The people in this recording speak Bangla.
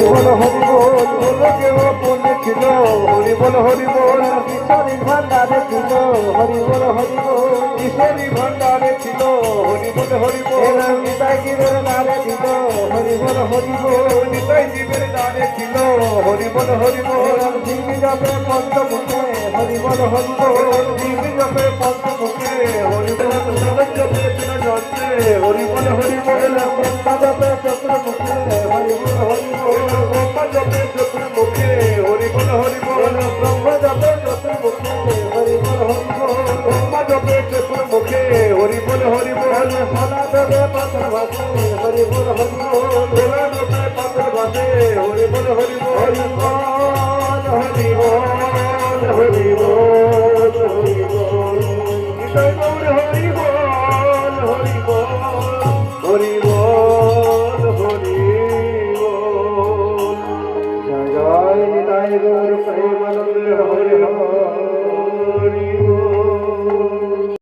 বল হরি বল লোকে গোপনে ছিল হরি বল হরি বল ঈশ্বরী ভান্ডারে ছিল হরি বল হরি বল ঈশ্বরী ভান্ডারে ছিল হরি বল হরি বল নিতাই জীবের দ্বারে ছিল হরি বল হরি বল নিতাই জীবের দ্বারে ছিল হরি বল হরি বল দিবি জপে পঞ্চমুখে হরি বল হরি বল দিবি জপে পঞ্চমুখে হরি বল জপে বিনা যন্ত্রে হরি বল হরি বল ব্রহ্মা জপে চক্রমুখে হরি বল হরি বল ব্রহ্মা জপে চতুর্মুখে হরি বল হরি বল ব্রহ্ম জপে চতুর্মুখে হরি বল হরি বল ব্রহ্মা জপে চতুর্মুখে হরি বল হরি বল সোনা জপে পাথর ভাসে হরি বল হরি বল সোনা জপে পাথর ভাসে হরি বল হরি বল হরি বল হরি বল হরি বল নিতাই গৌর হরি বল হরি বল হরি বল হরি বল জয় জয় নিতাই গৌর প্রেমানন্দ হরি হরি